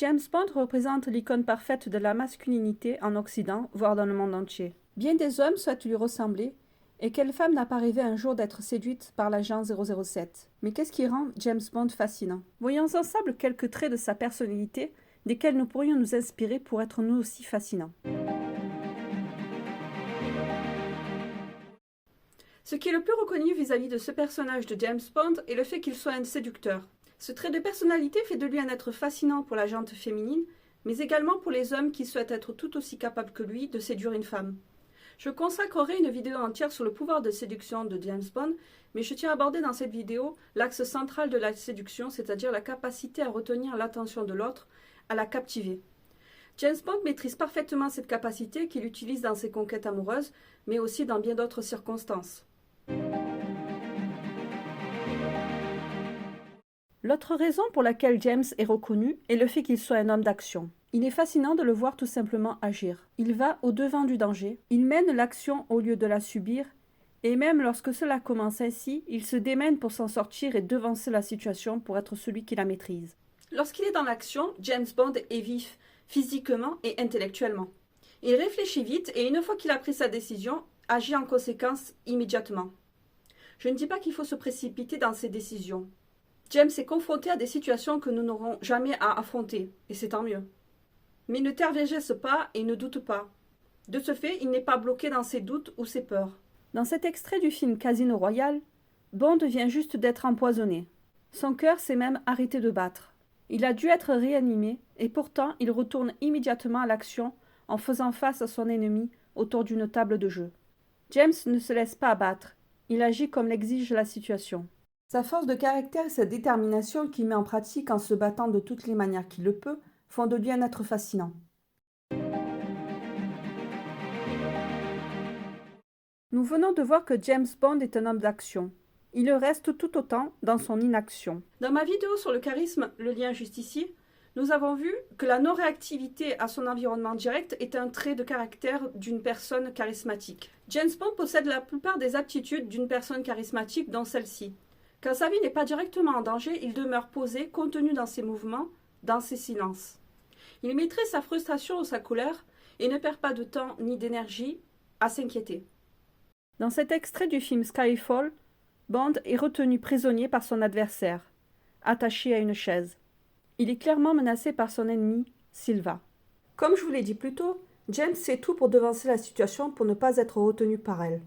James Bond représente l'icône parfaite de la masculinité en Occident, voire dans le monde entier. Bien des hommes souhaitent lui ressembler, et quelle femme n'a pas rêvé un jour d'être séduite par l'agent 007 ? Mais qu'est-ce qui rend James Bond fascinant ? Voyons ensemble quelques traits de sa personnalité, desquels nous pourrions nous inspirer pour être nous aussi fascinants. Ce qui est le plus reconnu vis-à-vis de ce personnage de James Bond est le fait qu'il soit un séducteur. Ce trait de personnalité fait de lui un être fascinant pour la gente féminine, mais également pour les hommes qui souhaitent être tout aussi capables que lui de séduire une femme. Je consacrerai une vidéo entière sur le pouvoir de séduction de James Bond, mais je tiens à aborder dans cette vidéo l'axe central de la séduction, c'est-à-dire la capacité à retenir l'attention de l'autre, à la captiver. James Bond maîtrise parfaitement cette capacité qu'il utilise dans ses conquêtes amoureuses, mais aussi dans bien d'autres circonstances. L'autre raison pour laquelle James est reconnu est le fait qu'il soit un homme d'action. Il est fascinant de le voir tout simplement agir. Il va au-devant du danger, il mène l'action au lieu de la subir, et même lorsque cela commence ainsi, il se démène pour s'en sortir et devancer la situation pour être celui qui la maîtrise. Lorsqu'il est dans l'action, James Bond est vif, physiquement et intellectuellement. Il réfléchit vite et une fois qu'il a pris sa décision, agit en conséquence immédiatement. Je ne dis pas qu'il faut se précipiter dans ses décisions. James est confronté à des situations que nous n'aurons jamais à affronter, et c'est tant mieux. Mais il ne tergiverse pas et ne doute pas. De ce fait, il n'est pas bloqué dans ses doutes ou ses peurs. Dans cet extrait du film Casino Royale, Bond vient juste d'être empoisonné. Son cœur s'est même arrêté de battre. Il a dû être réanimé, et pourtant il retourne immédiatement à l'action en faisant face à son ennemi autour d'une table de jeu. James ne se laisse pas abattre, il agit comme l'exige la situation. Sa force de caractère et sa détermination qu'il met en pratique en se battant de toutes les manières qu'il le peut font de lui un être fascinant. Nous venons de voir que James Bond est un homme d'action. Il le reste tout autant dans son inaction. Dans ma vidéo sur le charisme, le lien juste-ici, nous avons vu que la non-réactivité à son environnement direct est un trait de caractère d'une personne charismatique. James Bond possède la plupart des aptitudes d'une personne charismatique, dont celle-ci. Quand sa vie n'est pas directement en danger, il demeure posé, contenu dans ses mouvements, dans ses silences. Il maîtrise sa frustration ou sa colère et ne perd pas de temps ni d'énergie à s'inquiéter. Dans cet extrait du film Skyfall, Bond est retenu prisonnier par son adversaire, attaché à une chaise. Il est clairement menacé par son ennemi, Silva. Comme je vous l'ai dit plus tôt, James fait tout pour devancer la situation pour ne pas être retenu par elle.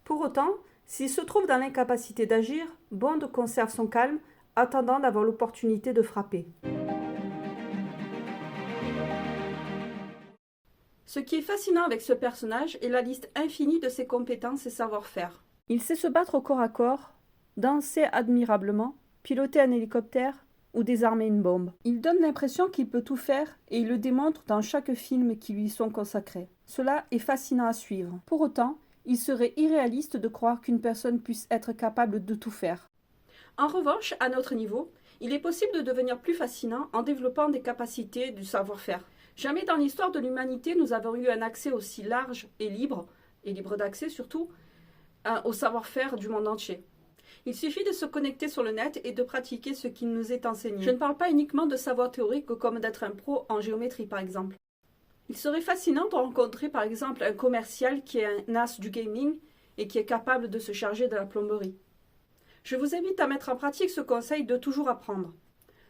Pour autant, s'il se trouve dans l'incapacité d'agir, Bond conserve son calme, attendant d'avoir l'opportunité de frapper. Ce qui est fascinant avec ce personnage est la liste infinie de ses compétences et savoir-faire. Il sait se battre au corps à corps, danser admirablement, piloter un hélicoptère ou désarmer une bombe. Il donne l'impression qu'il peut tout faire et il le démontre dans chaque film qui lui sont consacrés. Cela est fascinant à suivre. Pour autant, il serait irréaliste de croire qu'une personne puisse être capable de tout faire. En revanche, à notre niveau, il est possible de devenir plus fascinant en développant des capacités du savoir-faire. Jamais dans l'histoire de l'humanité nous avons eu un accès aussi large et libre d'accès surtout, au savoir-faire du monde entier. Il suffit de se connecter sur le net et de pratiquer ce qui nous est enseigné. Je ne parle pas uniquement de savoir théorique comme d'être un pro en géométrie par exemple. Il serait fascinant de rencontrer par exemple un commercial qui est un as du gaming et qui est capable de se charger de la plomberie. Je vous invite à mettre en pratique ce conseil de toujours apprendre.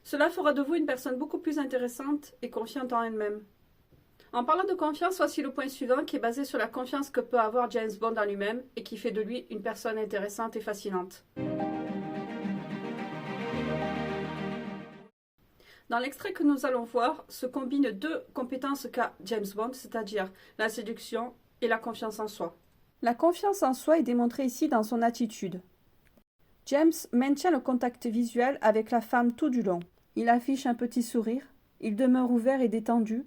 Cela fera de vous une personne beaucoup plus intéressante et confiante en elle-même. En parlant de confiance, voici le point suivant qui est basé sur la confiance que peut avoir James Bond en lui-même et qui fait de lui une personne intéressante et fascinante. Dans l'extrait que nous allons voir, se combinent deux compétences qu'a James Bond, c'est-à-dire la séduction et la confiance en soi. La confiance en soi est démontrée ici dans son attitude. James maintient le contact visuel avec la femme tout du long. Il affiche un petit sourire, il demeure ouvert et détendu.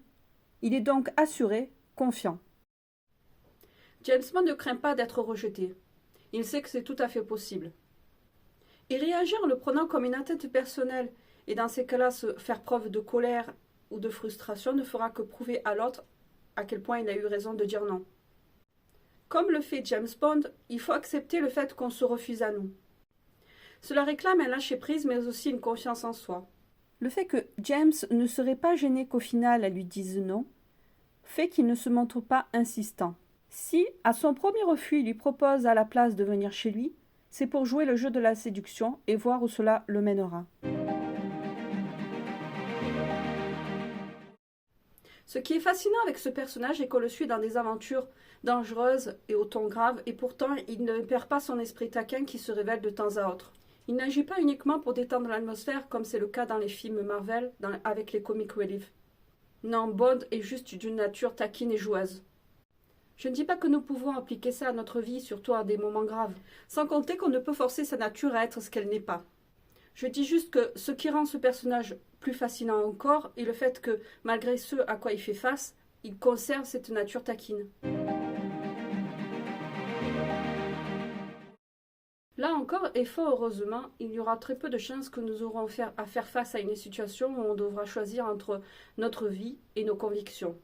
Il est donc assuré, confiant. James Bond ne craint pas d'être rejeté. Il sait que c'est tout à fait possible. Et réagir en le prenant comme une atteinte personnelle et dans ces cas-là se faire preuve de colère ou de frustration ne fera que prouver à l'autre à quel point il a eu raison de dire non. Comme le fait James Bond, il faut accepter le fait qu'on se refuse à nous. Cela réclame un lâcher-prise mais aussi une confiance en soi. Le fait que James ne serait pas gêné qu'au final elle lui dise non, fait qu'il ne se montre pas insistant. Si, à son premier refus, il lui propose à la place de venir chez lui, c'est pour jouer le jeu de la séduction et voir où cela le mènera. Ce qui est fascinant avec ce personnage est qu'on le suit dans des aventures dangereuses et au ton grave, et pourtant il ne perd pas son esprit taquin qui se révèle de temps à autre. Il n'agit pas uniquement pour détendre l'atmosphère comme c'est le cas dans les films Marvel avec les comic relief. Non, Bond est juste d'une nature taquine et joueuse. Je ne dis pas que nous pouvons appliquer ça à notre vie, surtout à des moments graves, sans compter qu'on ne peut forcer sa nature à être ce qu'elle n'est pas. Je dis juste que ce qui rend ce personnage plus fascinant encore est le fait que, malgré ce à quoi il fait face, il conserve cette nature taquine. Là encore, et fort heureusement, il y aura très peu de chances que nous aurons à faire face à une situation où on devra choisir entre notre vie et nos convictions.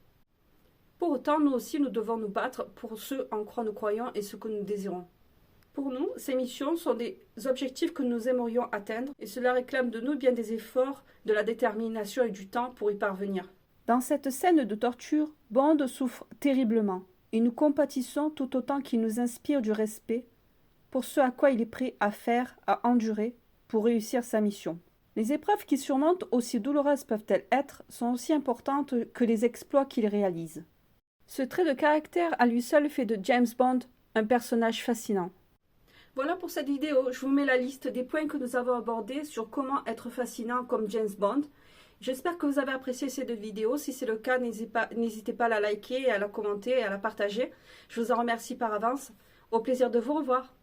Pour autant, nous aussi, nous devons nous battre pour ce en quoi nous croyons et ce que nous désirons. Pour nous, ces missions sont des objectifs que nous aimerions atteindre et cela réclame de nous bien des efforts, de la détermination et du temps pour y parvenir. Dans cette scène de torture, Bond souffre terriblement et nous compatissons tout autant qu'il nous inspire du respect pour ce à quoi il est prêt à faire, à endurer, pour réussir sa mission. Les épreuves qu'il surmonte, aussi douloureuses peuvent-elles être, sont aussi importantes que les exploits qu'il réalise. Ce trait de caractère à lui seul fait de James Bond un personnage fascinant. Voilà pour cette vidéo, je vous mets la liste des points que nous avons abordés sur comment être fascinant comme James Bond. J'espère que vous avez apprécié ces deux vidéos. Si c'est le cas, n'hésitez pas à la liker, à la commenter et à la partager. Je vous en remercie par avance. Au plaisir de vous revoir.